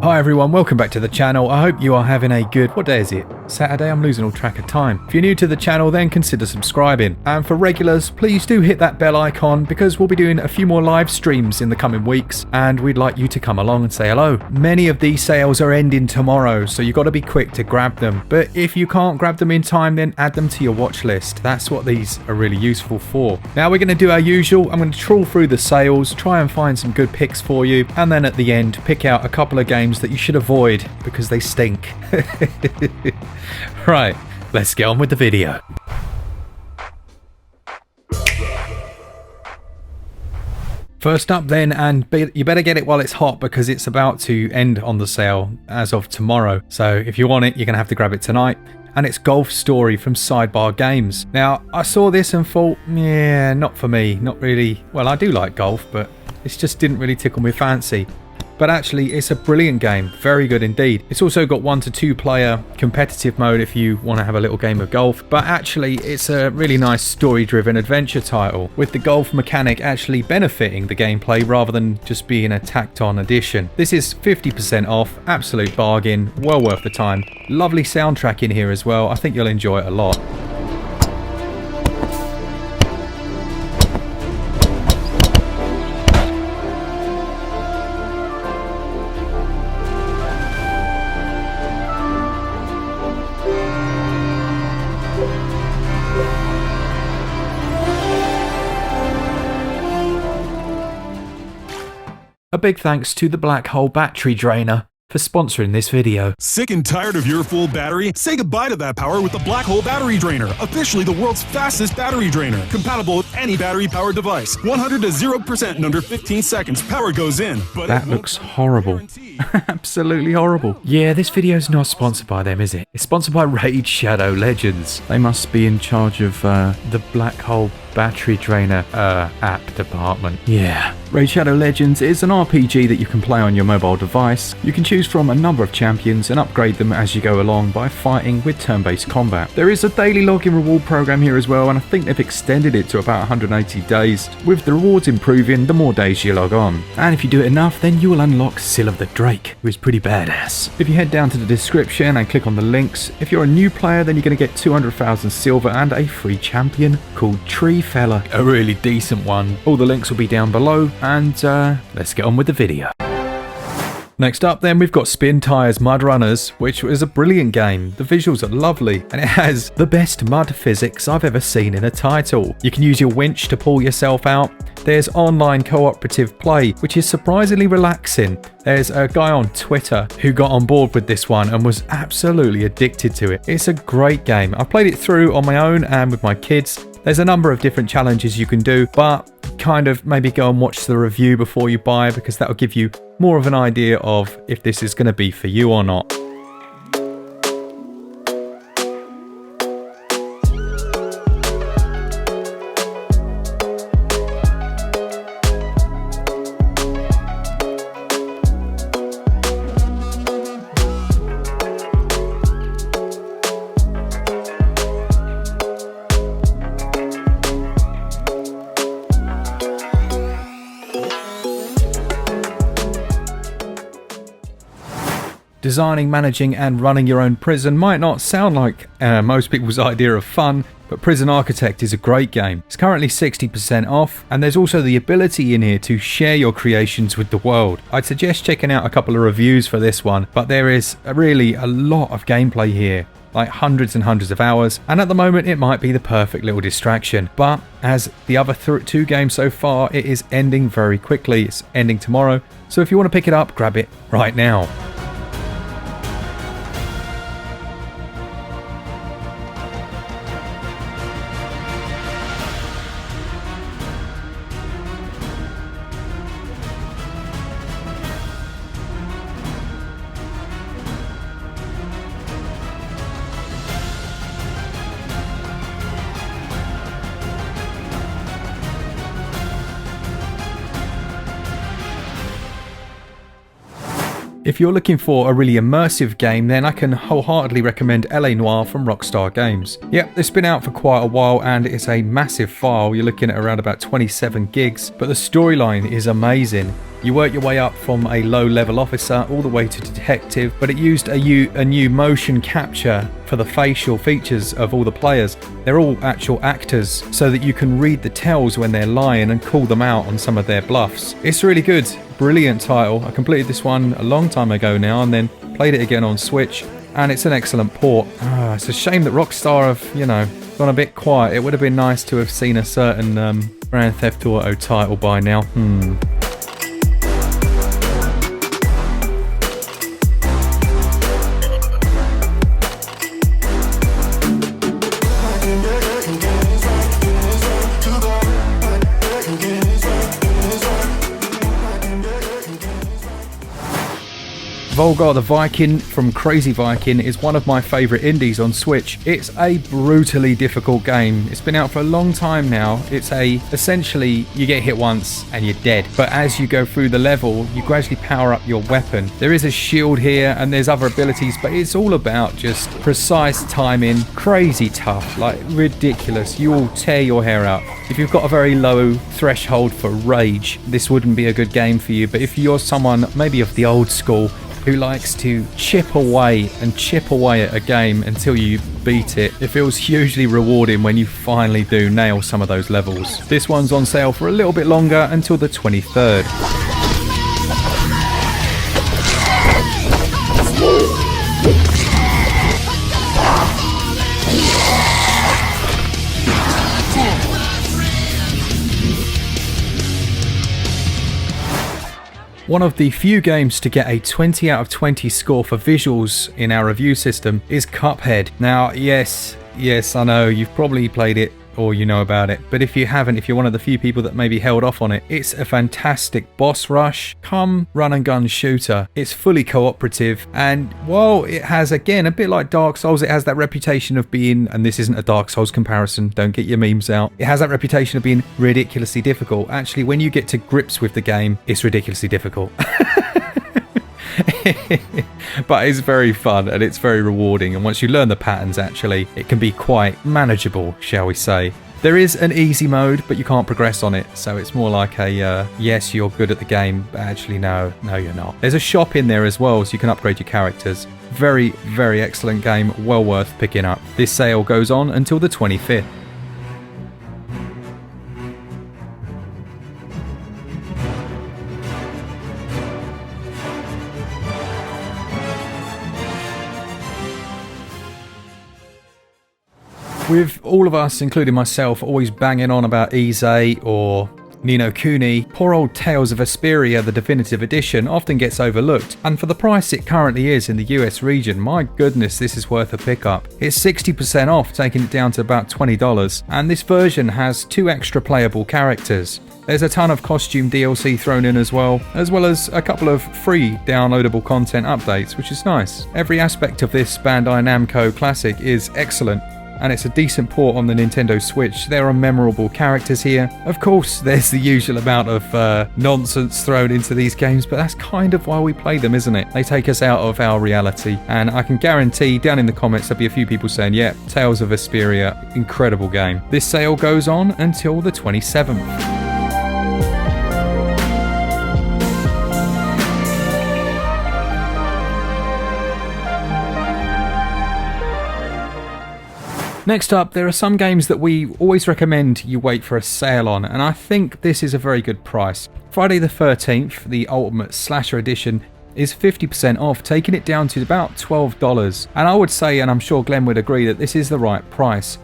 Hi everyone, welcome back to the channel. I hope you are having a good, what day is it? Saturday? I'm losing all track of time. If you're new to the channel, then consider subscribing. And for regulars, please do hit that bell icon because we'll be doing a few more live streams in the coming weeks and we'd like you to come along and say hello. Many of these sales are ending tomorrow, so you've got to be quick to grab them. But if you can't grab them in time, then add them to your watch list. That's what these are really useful for. Now we're going to do our usual. I'm going to trawl through the sales, try and find some good picks for you, and then at the end, pick out a couple of games that you should avoid because they stink. Right, let's get on with the video. First up then, and you better get it while it's hot because it's about to end on the sale as of tomorrow. So if you want it, you're going to have to grab it tonight. And it's Golf Story from Sidebar Games. Now, I saw this and thought, yeah, not for me, not really. Well, I do like golf, but it just didn't really tickle my fancy. But actually, it's a brilliant game, very good indeed. It's also got 1 to 2 player competitive mode if you want to have a little game of golf. But actually, it's a really nice story-driven adventure title, with the golf mechanic actually benefiting the gameplay rather than just being a tacked-on addition. This is 50% off, absolute bargain, well worth the time. Lovely soundtrack in here as well, I think you'll enjoy it a lot. A big thanks to the Black Hole Battery Drainer for sponsoring this video. Sick and tired of your full battery? Say goodbye to that power with the Black Hole Battery Drainer, officially the world's fastest battery drainer, compatible with any battery-powered device. 100 to 0% in under 15 seconds. Power goes in, but that looks horrible. Absolutely horrible. Yeah, this video's not sponsored by them, is it? It's sponsored by Raid Shadow Legends. They must be in charge of the Black Hole Battery Drainer app department. Yeah. Raid Shadow Legends is an RPG that you can play on your mobile device. You can choose from a number of champions and upgrade them as you go along by fighting with turn-based combat. There is a daily login reward program here as well, and I think they've extended it to about 180 days, with the rewards improving the more days you log on. And if you do it enough, then you will unlock Seal of the Drake, who is pretty badass. If you head down to the description and click on the links, if you're a new player, then you're going to get 200,000 silver and a free champion called Tree Fella, a really decent one. All the links will be down below, and let's get on with the video. Next up then, we've got Spintires Mud Runners, which is a brilliant game. The visuals are lovely, and it has the best mud physics I've ever seen in a title. You can use your winch to pull yourself out. There's online cooperative play, which is surprisingly relaxing. There's a guy on Twitter who got on board with this one and was absolutely addicted to it. It's a great game. I played it through on my own and with my kids. There's a number of different challenges you can do, but kind of maybe go and watch the review before you buy, because that'll give you more of an idea of if this is going to be for you or not. Designing, managing and running your own prison might not sound like most people's idea of fun, but Prison Architect is a great game. It's currently 60% off, and there's also the ability in here to share your creations with the world. I'd suggest checking out a couple of reviews for this one, but there is really a lot of gameplay here, like hundreds and hundreds of hours, and at the moment it might be the perfect little distraction. But as the other 2 games so far, it is ending very quickly. It's ending tomorrow, so if you want to pick it up, grab it right now. If you're looking for a really immersive game, then I can wholeheartedly recommend Noire from Rockstar Games. Yep, it's been out for quite a while and it's a massive file. You're looking at around about 27 gigs, but the storyline is amazing. You work your way up from a low-level officer all the way to detective, but it used a new motion capture for the facial features of all the players. They're all actual actors, so that you can read the tells when they're lying and call them out on some of their bluffs. It's really good. Brilliant title. I completed this one a long time ago now and then played it again on Switch, and it's an excellent port. It's a shame that Rockstar have, gone a bit quiet. It would have been nice to have seen a certain Grand Theft Auto title by now. Volgart the Viking from Crazy Viking is one of my favourite indies on Switch. It's a brutally difficult game. It's been out for a long time now. Essentially, you get hit once and you're dead. But as you go through the level, you gradually power up your weapon. There is a shield here and there's other abilities, but it's all about just precise timing, crazy tough, like ridiculous. You will tear your hair out. If you've got a very low threshold for rage, this wouldn't be a good game for you. But if you're someone maybe of the old school, who likes to chip away at a game until you beat it, it feels hugely rewarding when you finally do nail some of those levels. This one's on sale for a little bit longer until the 23rd. One of the few games to get a 20 out of 20 score for visuals in our review system is Cuphead. Now, yes, I know you've probably played it or you know about it, but if you haven't, if you're one of the few people that maybe held off on it, it's a fantastic boss rush come run and gun shooter. It's fully cooperative, and while it has, again, a bit like Dark Souls, it has that reputation of being, and this isn't a Dark Souls comparison, don't get your memes out, it has that reputation of being ridiculously difficult. Actually, when you get to grips with the game, it's ridiculously difficult. But it's very fun and it's very rewarding, and once you learn the patterns, actually it can be quite manageable, shall we say. There is an easy mode, but you can't progress on it, so it's more like a yes, you're good at the game, but actually no you're not. There's a shop in there as well, so you can upgrade your characters. Very, very excellent game, well worth picking up. This sale goes on until the 25th. With all of us, including myself, always banging on about Ise or Ni no Kuni, poor old Tales of Vesperia, the definitive edition, often gets overlooked, and for the price it currently is in the US region, my goodness, this is worth a pickup. It's 60% off, taking it down to about $20, and this version has 2 extra playable characters. There's a ton of costume DLC thrown in as well as a couple of free downloadable content updates, which is nice. Every aspect of this Bandai Namco classic is excellent, and it's a decent port on the Nintendo Switch. There are memorable characters here. Of course, there's the usual amount of nonsense thrown into these games, but that's kind of why we play them, isn't it? They take us out of our reality, and I can guarantee down in the comments there'll be a few people saying, yeah, Tales of Vesperia, incredible game. This sale goes on until the 27th. Next up, there are some games that we always recommend you wait for a sale on, and I think this is a very good price. Friday the 13th, the Ultimate Slasher Edition, is 50% off, taking it down to about $12. And I would say, and I'm sure Glen would agree, that this is the right price.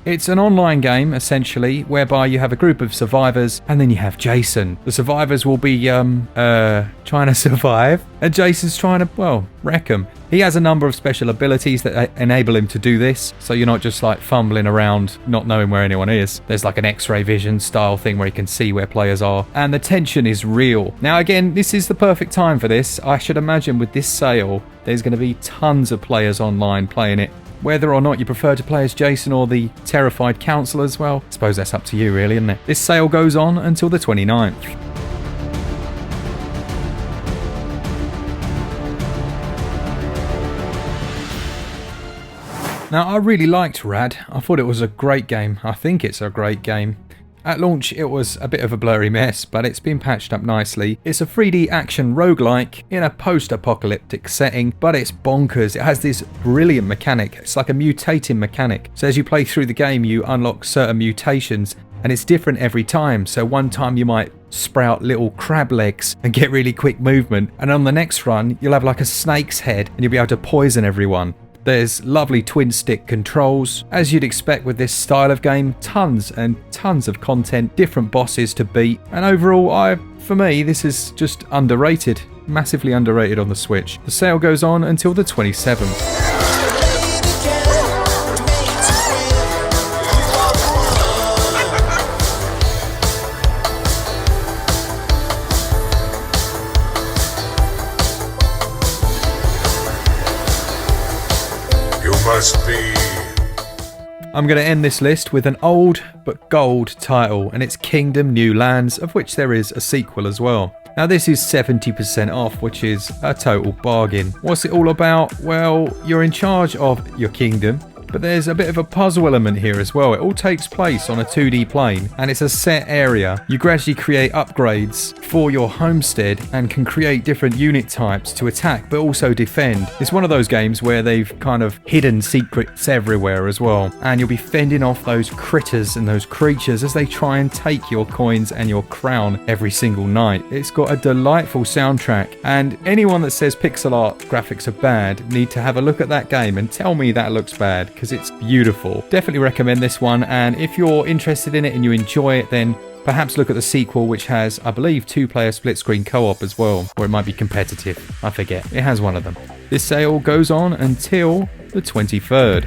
It's an online game, essentially, whereby you have a group of survivors, and then you have Jason. The survivors will be, trying to survive, and Jason's trying to, well, wreck them. He has a number of special abilities that enable him to do this, so you're not just, like, fumbling around, not knowing where anyone is. There's, like, an X-ray vision style thing where you can see where players are, and the tension is real. Now, again, this is the perfect time for this. I should imagine with this sale, there's going to be tons of players online playing it. Whether or not you prefer to play as Jason or the terrified counsellors, well, I suppose that's up to you really, isn't it? This sale goes on until the 29th. Now, I really liked Rad. I thought it was a great game. I think it's a great game. At launch it was a bit of a blurry mess, but it's been patched up nicely. It's a 3D action roguelike in a post-apocalyptic setting, but it's bonkers. It has this brilliant mechanic. It's like a mutating mechanic. So as you play through the game, you unlock certain mutations, and it's different every time. So one time you might sprout little crab legs and get really quick movement, and on the next run you'll have like a snake's head and you'll be able to poison everyone. There's lovely twin stick controls, as you'd expect with this style of game. Tons and tons of content, different bosses to beat, and overall for me this is just underrated, massively underrated on the Switch. The sale goes on until the 27th. I'm going to end this list with an old but gold title, and it's Kingdom New Lands, of which there is a sequel as well. Now this is 70% off, which is a total bargain. What's it all about? Well, you're in charge of your kingdom, but there's a bit of a puzzle element here as well. It all takes place on a 2D plane, and it's a set area. You gradually create upgrades for your homestead and can create different unit types to attack but also defend. It's one of those games where they've kind of hidden secrets everywhere as well, and you'll be fending off those critters and those creatures as they try and take your coins and your crown every single night. It's got a delightful soundtrack, and anyone that says pixel art graphics are bad need to have a look at that game and tell me that looks bad, because it's beautiful. Definitely recommend this one, and if you're interested in it and you enjoy it, then perhaps look at the sequel, which has, I believe, 2-player split screen co-op as well, or it might be competitive. I forget. It has one of them. This sale goes on until the 23rd.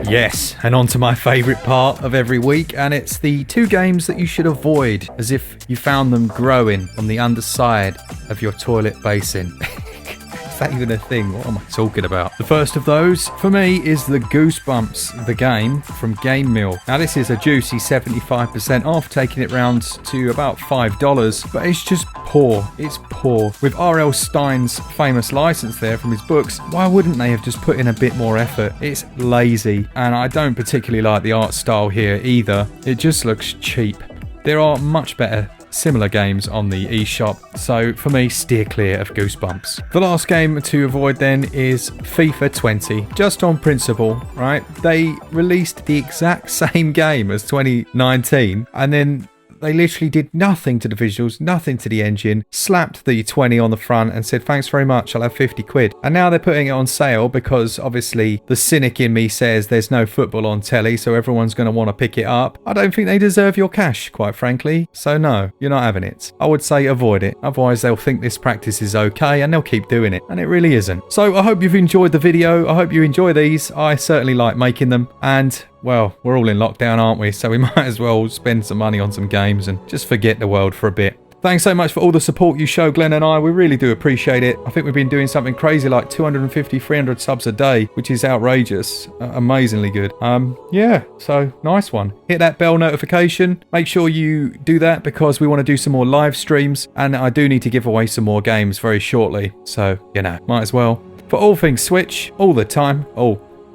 Yes, and on to my favourite part of every week, and it's the 2 games that you should avoid, as if you found them growing on the underside of your toilet basin. Is that even a thing? What am I talking about? The first of those, for me, is the Goosebumps, the game from Game Mill. Now this is a juicy 75% off, taking it round to about $5, but it's just poor. It's poor. With R.L. Stein's famous license there from his books, why wouldn't they have just put in a bit more effort? It's lazy, and I don't particularly like the art style here either. It just looks cheap. There are much better similar games on the eShop, so for me, steer clear of Goosebumps. The last game to avoid then is FIFA 20, just on principle, right? They released the exact same game as 2019, and then they literally did nothing to the visuals, nothing to the engine, slapped the 20 on the front and said, thanks very much, I'll have 50 quid. And now they're putting it on sale because obviously the cynic in me says there's no football on telly, so everyone's going to want to pick it up. I don't think they deserve your cash, quite frankly. So no, you're not having it. I would say avoid it. Otherwise they'll think this practice is okay and they'll keep doing it. And it really isn't. So I hope you've enjoyed the video. I hope you enjoy these. I certainly like making them. And well, we're all in lockdown, aren't we? So we might as well spend some money on some games and just forget the world for a bit. Thanks so much for all the support you show, Glen and I. We really do appreciate it. I think we've been doing something crazy like 250, 300 subs a day, which is outrageous. Amazingly good. Yeah, so nice one. Hit that bell notification. Make sure you do that because we want to do some more live streams, and I do need to give away some more games very shortly. So, you know, might as well. For all things Switch, all the time.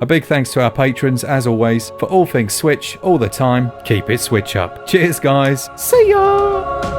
A big thanks to our patrons, as always. For all things Switch, all the time, keep it Switch up. Cheers, guys. See ya!